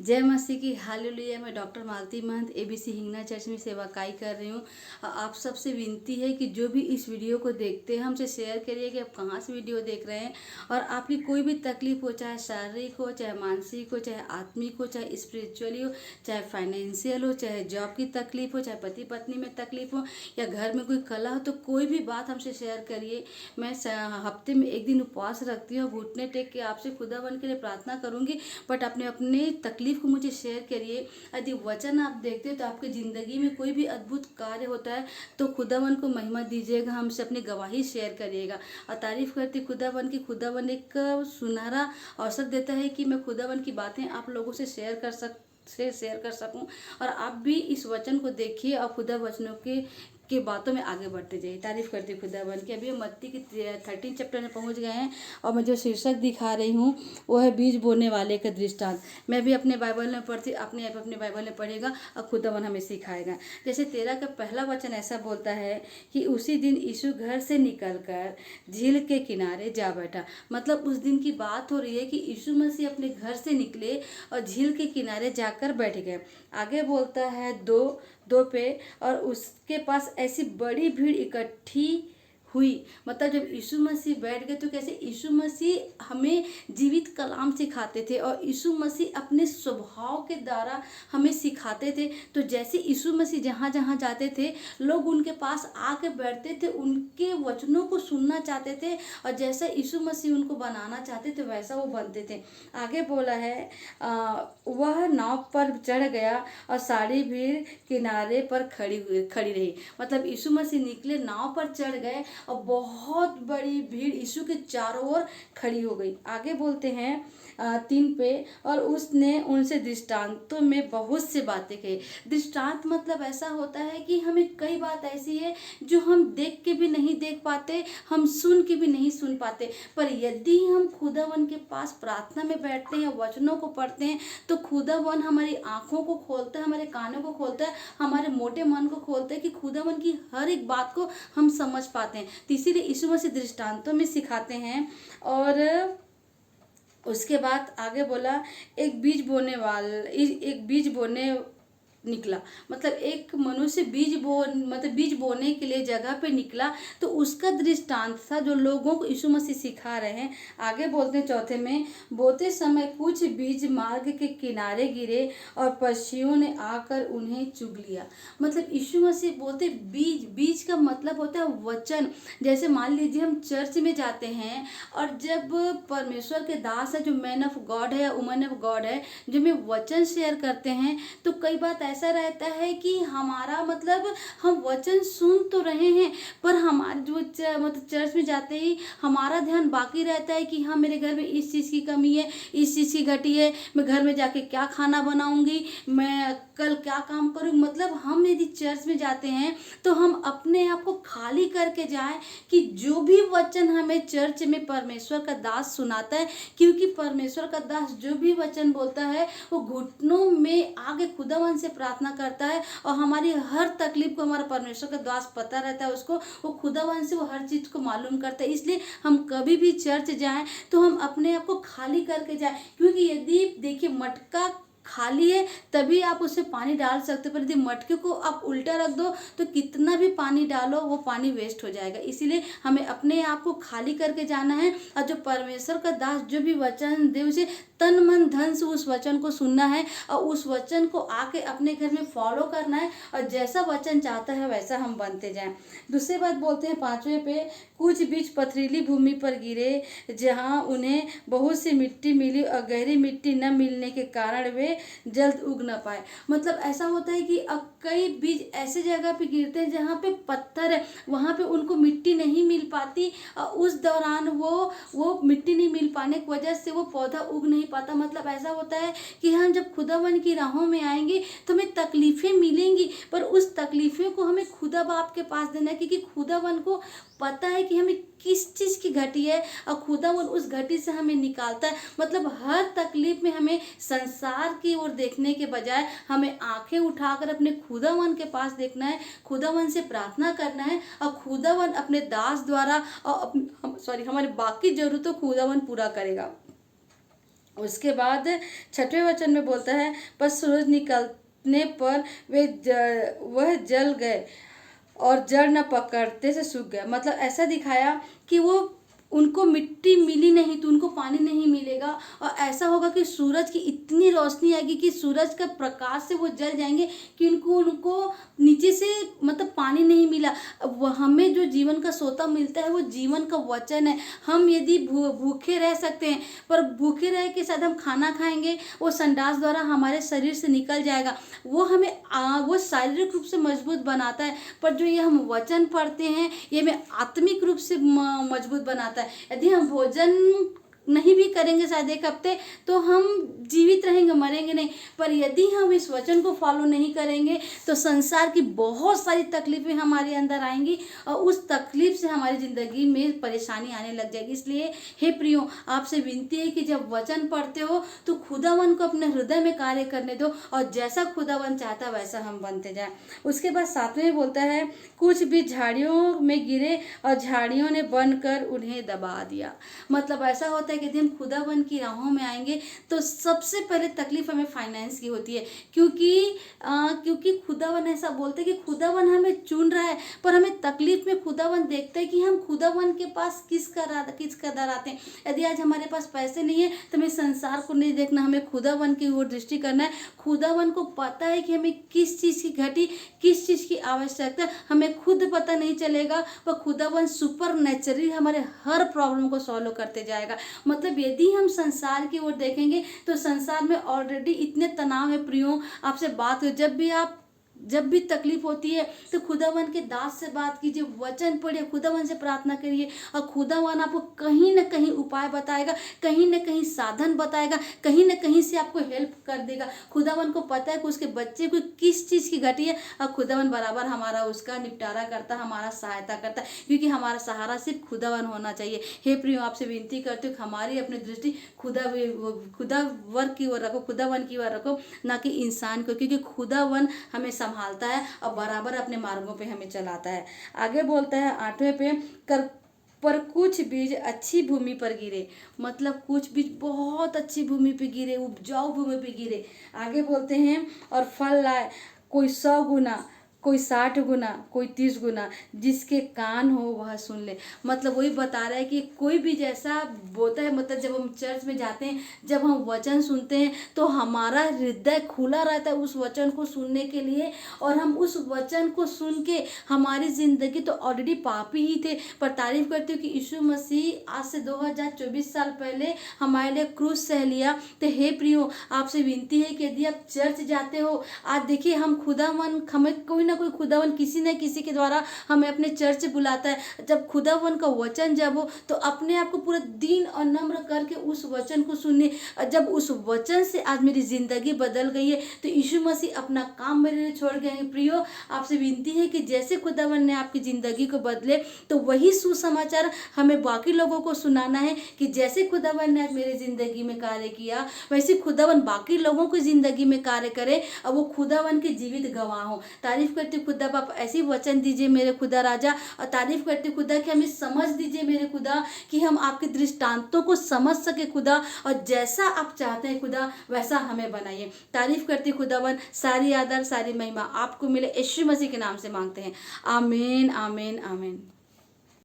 जय मसीह की हालेलुया। मैं डॉक्टर मालती महंत एबीसी हिंगना चर्च में सेवाकाई कर रही हूँ। आप सबसे विनती है कि जो भी इस वीडियो को देखते हैं हमसे शेयर करिए कि आप कहाँ से वीडियो देख रहे हैं। और आपकी कोई भी तकलीफ हो, चाहे शारीरिक हो, चाहे मानसिक हो, चाहे आत्मिक हो, चाहे स्पिरिचुअली हो, चाहे फाइनेंशियल हो, चाहे जॉब की तकलीफ हो, चाहे पति पत्नी में तकलीफ हो, या घर में कोई कला हो, तो कोई भी बात हमसे शेयर करिए। मैं हफ्ते में एक दिन उपवास रखती हूँ, घुटने टेक के आपसे खुदावन के लिए प्रार्थना करूँगी। बट अपने अपने तकलीफ को मुझे शेयर करिए। यदि वचन आप देखते हो तो आपकी ज़िंदगी में कोई भी अद्भुत कार्य होता है तो खुदावन को महिमा दीजिएगा, हमसे अपनी गवाही शेयर करिएगा। और तारीफ करती खुदावन की। खुदावन एक सुनहरा अवसर देता है कि मैं खुदावन की बातें आप लोगों से शेयर कर सकूं। और आप भी इस वचन को देखिए और खुदा वचनों के बातों में आगे बढ़ते जाइए। तारीफ करती खुदावन की। अभी हम मत्ती की 13 चैप्टर में पहुंच गए हैं और मैं जो शीर्षक दिखा रही हूँ वो है बीज बोने वाले का दृष्टांत। मैं भी अपने बाइबल में पढ़ती, अपने आप अपने बाइबल में पढ़ेगा और खुदावन हमें सिखाएगा। जैसे 13 का पहला वचन ऐसा बोलता है कि उसी दिन यीशु घर से निकलकर झील के किनारे जा बैठा। मतलब उस दिन की बात हो रही है कि यीशु मसीह अपने घर से निकले और झील के किनारे जाकर बैठ गए। आगे बोलता है दो पे, और उसके पास ऐसी बड़ी भीड़ इकट्ठी हुई। मतलब जब यीशु मसीह बैठ गए तो कैसे यीशु मसीह हमें जीवित कलाम सिखाते थे और यीशु मसीह अपने स्वभाव के द्वारा हमें सिखाते थे। तो जैसे यीशु मसीह जहाँ जहाँ जाते थे लोग उनके पास आके बैठते थे, उनके वचनों को सुनना चाहते थे, और जैसा यीशु मसीह उनको बनाना चाहते थे वैसा वो बनते थे। आगे बोला है वह नाव पर चढ़ गया और सारी भीड़ किनारे पर खड़ी रही। मतलब यीशु मसीह निकले, नाव पर चढ़ गए और बहुत बड़ी भीड़ यीशु के चारों ओर खड़ी हो गई। आगे बोलते हैं 3 पे, और उसने उनसे दृष्टांतों में बहुत से बातें कही। दृष्टांत मतलब ऐसा होता है कि हमें कई बात ऐसी है जो हम देख के भी नहीं देख पाते, हम सुन के भी नहीं सुन पाते, पर यदि हम खुदावन के पास प्रार्थना में बैठते हैं, वचनों को पढ़ते हैं, तो खुदावन हमारी आंखों को खोलता है, हमारे कानों को खोलता है, हमारे मोटे मन को खोलता है कि खुदावन की हर एक बात को हम समझ पाते हैं। तो इसीलिए यीशु मसीह दृष्टांतों में सिखाते हैं। और उसके बाद आगे बोला एक बीज बोने निकला। मतलब एक मनुष्य बीज बोने के लिए जगह पे निकला, तो उसका दृष्टांत था जो लोगों को यीशु मसीह सिखा रहे हैं। आगे बोलते हैं 4 में, बोते समय कुछ बीज मार्ग के किनारे गिरे और पक्षियों ने आकर उन्हें चुग लिया। मतलब यीशु मसीह बोलते बीज का मतलब होता है वचन। जैसे मान लीजिए हम चर्च में जाते हैं और जब परमेश्वर के दास है, जो मैन ऑफ गॉड है या वुमन ऑफ गॉड है, जो में वचन शेयर करते हैं, तो कई बात ऐसा रहता है कि हमारा मतलब हम वचन सुन तो रहे हैं, पर हमारे जो मतलब चर्च में जाते ही हमारा ध्यान बाकी रहता है कि हाँ मेरे घर में इस चीज़ की कमी है, इस चीज़ की घटी है, मैं घर में जाके क्या खाना बनाऊंगी, मैं कल क्या काम करूँ। मतलब हम यदि चर्च में जाते हैं तो हम अपने आप को खाली करके जाएं कि जो भी वचन हमें चर्च में परमेश्वर का दास सुनाता है, क्योंकि परमेश्वर का दास जो भी वचन बोलता है वो घुटनों में आगे खुदावन से प्रार्थना करता है, और हमारी हर तकलीफ को हमारा परमेश्वर का दास पता रहता है, उसको वो खुदावन से वो हर चीज़ को मालूम करता है। इसलिए हम कभी भी चर्च जाएं तो हम अपने आप को खाली करके जाएं, क्योंकि यदि देखिए मटका खाली है तभी आप उसमें पानी डाल सकते हो, पर यदि मटके को आप उल्टा रख दो तो कितना भी पानी डालो वो पानी वेस्ट हो जाएगा। इसीलिए हमें अपने आप को खाली करके जाना है, और जो परमेश्वर का दास जो भी वचन दे उसे तन मन धन से उस वचन को सुनना है और उस वचन को आके अपने घर में फॉलो करना है, और जैसा वचन चाहता है वैसा हम बनते जाएं। दूसरी बात बोलते हैं 5वें पे, कुछ बीज पथरीली भूमि पर गिरे जहाँ उन्हें बहुत सी मिट्टी मिली और गहरी मिट्टी न मिलने के कारण वे जल्द उग न पाए। मतलब ऐसा होता है कि अब कई बीज ऐसे जगह पे गिरते हैं जहाँ पे पत्थर है, वहाँ पे उनको मिट्टी नहीं मिल पाती, और उस दौरान वो मिट्टी नहीं मिल पाने की वजह से वो पौधा उग नहीं पाता। मतलब ऐसा होता है कि हम जब खुदावन की राहों में आएंगे तो हमें तकलीफें मिलेंगी, पर उस तकलीफों को हमें खुदा बाप के पास देना है, क्योंकि खुदावन को पता है कि हमें किस चीज़ की घटी है और खुदावन उस घटी से हमें निकालता है। मतलब हर तकलीफ में हमें संसार की ओर देखने के बजाय हमें आंखें उठाकर अपने खुदावन के पास देखना है, खुदावन से प्रार्थना करना है, और खुदावन अपने दास द्वारा और हमारी बाकी जरूरतों खुदावन पूरा करेगा। उसके बाद 6वें वचन में बोलता है, पर सूरज निकलने पर वह जल गए और जड़ न पकड़ते से सूख गया। मतलब ऐसा दिखाया कि वो उनको मिट्टी मिली नहीं तो उनको पानी नहीं मिलेगा, और ऐसा होगा कि सूरज की इतनी रोशनी आएगी कि सूरज का प्रकाश से वो जल जाएंगे कि उनको नीचे से मतलब पानी नहीं मिला। हमें जो जीवन का सोता मिलता है वो जीवन का वचन है। हम यदि भूखे रह सकते हैं, पर भूखे रह के साथ हम खाना खाएंगे, वो संडास द्वारा हमारे शरीर से निकल जाएगा, वो हमें वो शारीरिक रूप से मजबूत बनाता है। पर जो ये हम वचन पढ़ते हैं ये हमें आत्मिक रूप से मजबूत बनाता है। यदि हम भोजन नहीं भी करेंगे शायद एक हफ्ते तो हम जीवित रहेंगे, मरेंगे नहीं, पर यदि हम इस वचन को फॉलो नहीं करेंगे तो संसार की बहुत सारी तकलीफें हमारे अंदर आएंगी और उस तकलीफ से हमारी ज़िंदगी में परेशानी आने लग जाएगी। इसलिए हे प्रियो, आपसे विनती है कि जब वचन पढ़ते हो तो खुदावन को अपने हृदय में कार्य करने दो और जैसा खुदावन चाहता वैसा हम बनते जाएं। उसके बाद 7वें में बोलता है, कुछ भी झाड़ियों में गिरे और झाड़ियों ने बनकर उन्हें दबा दिया। मतलब ऐसा होता है कि यदि हम खुदावन की राहों में आएंगे तो सबसे पहले तकलीफ हमें फाइनेंस की होती है, क्योंकि खुदावन ऐसा बोलते हैं कि खुदावन हमें चुन रहा है, पर हमें तकलीफ में खुदावन देखते हैं कि हम खुदावन के पास किस कदर आते हैं। यदि आज हमारे पास पैसे नहीं है तो हमें संसार को नहीं देखना, हमें खुदावन की ओर दृष्टि करना है। खुदावन को पता है कि हमें किस चीज़ की घटी, किस चीज़ की आवश्यकता, हमें खुद पता नहीं चलेगा, पर खुदावन सुपर नेचुरली हमारे हर प्रॉब्लम को सॉल्व करते जाएगा। मतलब यदि हम संसार की ओर देखेंगे तो संसार में ऑलरेडी इतने तनाव है। प्रियो, आपसे बात हो, जब भी तकलीफ होती है तो खुदावन के दास से बात कीजिए, वचन पढ़िए, खुदावन से प्रार्थना करिए और खुदावन आपको कहीं ना कहीं उपाय बताएगा, कहीं ना कहीं साधन बताएगा, कहीं ना कहीं से आपको हेल्प कर देगा। खुदावन को पता है कि उसके बच्चे को किस चीज़ की घटी है और खुदावन बराबर हमारा उसका निपटारा करता, हमारा सहायता करता, क्योंकि हमारा सहारा सिर्फ खुदावन होना चाहिए। हे प्रियो, आपसे विनती करती हूँ हमारी अपनी दृष्टि खुदावर की ओर रखो, खुदावन की ओर रखो, ना कि इंसान को, क्योंकि खुदावन हमें संभालता है और बराबर अपने मार्गों पे हमें चलाता है। आगे बोलता है 8वें पे, पर कुछ बीज अच्छी भूमि पर गिरे। मतलब कुछ बीज बहुत अच्छी भूमि पे गिरे, उपजाऊ भूमि पे गिरे। आगे बोलते हैं, और फल लाए, कोई 100 गुना, कोई 60 गुना, कोई 30 गुना, जिसके कान हो वह सुन ले। मतलब वही बता रहा है कि कोई भी जैसा बोलता है, मतलब जब हम चर्च में जाते हैं, जब हम वचन सुनते हैं तो हमारा हृदय खुला रहता है उस वचन को सुनने के लिए, और हम उस वचन को सुन के हमारी ज़िंदगी तो ऑलरेडी पापी ही थे, पर तारीफ करती हूँ कि यीशु मसीह आज से 2024 साल पहले हमारे लिए क्रूस सह लिया। तो हे प्रियो, आपसे विनती है कि यदि आप चर्च जाते हो, आज देखिए हम खुदावन, हमें कोई ना कोई खुदावन किसी न किसी के द्वारा हमें अपने चर्च बुलाता है। जब खुदावन का वचन जब हो तो अपने आप को पूरा दीन और नम्र करके उस वचन को सुनने। जब उस वचन से आज मेरी ज़िंदगी बदल गई है तो यीशु मसीह अपना काम मेरे लिए छोड़ गए हैं। प्रियो, आपसे विनती है कि जैसे खुदावन ने आपकी ज़िंदगी को बदले तो वही सुसमाचार हमें बाकी लोगों को सुनाना है कि जैसे खुदावन ने आज मेरी ज़िंदगी में कार्य किया वैसे खुदावन बाकी लोगों की ज़िंदगी में कार्य करे और वो खुदावन के जीवित गवाह हो। तारीफ करती खुदा बाप, ऐसी वचन दीजिए मेरे खुदा राजा, और तारीफ करती खुदा कि हमें समझ दीजिए मेरे खुदा कि हम आपके दृष्टांतों को समझ सके खुदा, और जैसा आप चाहते हैं खुदा वैसा हमें बनाइए। तारीफ करती खुदावन, सारी आदर सारी महिमा आपको मिले, यीशु मसीह के नाम से मांगते हैं, आमीन आमीन आमीन।